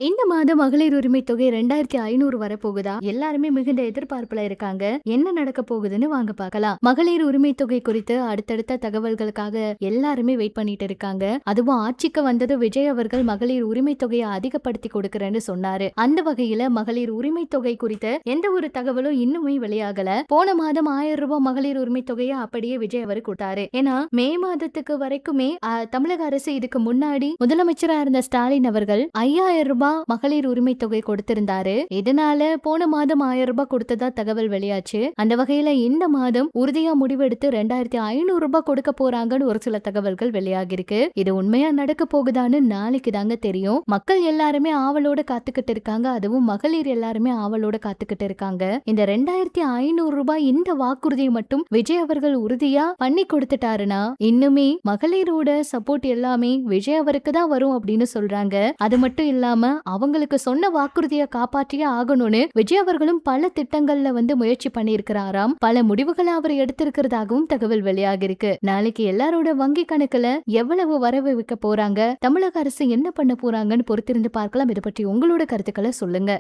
இந்த மாதம் மகளிர் உரிமை தொகை 2500 வரப்போகுதா? எல்லாருமே மிகுந்த எதிர்பார்ப்புல இருக்காங்க. என்ன நடக்க போகுதுன்னு வாங்க பார்க்கலாம். மகளிர் உரிமை தொகை குறித்து அடுத்தடுத்த தகவல்களுக்காக எல்லாருமே வெயிட் பண்ணிட்டு இருக்காங்க. அதுவும் ஆட்சிக்கு வந்தது விஜய் அவர்கள் மகளிர் உரிமை தொகையை அதிகப்படுத்தி கொடுக்கிறேன்னு சொன்னாரு. அந்த வகையில மகளிர் உரிமை தொகை குறித்த எந்த ஒரு தகவலும் இன்னுமே வெளியாகல. போன மாதம் 1000 ரூபாய் மகளிர் உரிமை தொகையை அப்படியே விஜய் அவர் கொடுத்தாரு. ஏன்னா மே மாதத்துக்கு வரைக்குமே தமிழக அரசு இதுக்கு முன்னாடி முதலமைச்சரா இருந்த ஸ்டாலின் அவர்கள் 5000 ரூபாய் மகளிர் உரிமை தொகை கொடுத்திருந்தாரு. இதனால போன மாதம் 1000 ரூபாய் கொடுத்ததா தகவல் வெளியாச்சு. அந்த வகையில இந்த மாதம் உறுதியா முடிவெடுத்து 2500 ரூபாய் கொடுக்க போறாங்கன்னு ஒரு சில தகவல்கள் வெளியாகி இருக்கு. இது உண்மையா நடக்க போகுதான்னு நாளைக்கு தாங்க தெரியும். மக்கள் எல்லாருமே ஆவலோட காத்துக்கிட்டு இருக்காங்க. அதுவும் மகளிர் எல்லாருமே ஆவலோட காத்துக்கிட்டு இருக்காங்க. இந்த 2500 ரூபாய் இந்த வாக்குறுதியை மட்டும் விஜய் அவர்கள் உறுதியா பண்ணி கொடுத்துட்டாருன்னா இன்னுமே மகளிரோட சப்போர்ட் எல்லாமே விஜய் அவருக்கு தான் வரும் அப்படின்னு சொல்றாங்க. அது மட்டும் இல்லாம அவங்களுக்கு சொன்ன வாக்குறுதியை காப்பாற்றியே ஆகணும்னு விஜய் அவர்களும் பல திட்டங்கள்ல முயற்சி பண்ணியிருக்கிறாராம். பல முடிவுகளை அவர் எடுத்திருக்கிறதாகவும் தகவல் வெளியாகி இருக்கு. நாளைக்கு எல்லாரோட வங்கி கணக்குல எவ்வளவு வரவு வைக்க போறாங்க, தமிழக அரசு என்ன பண்ண போறாங்கன்னு பொறுத்திருந்து பார்க்கலாம். இதை பற்றி உங்களோட கருத்துக்களை சொல்லுங்க.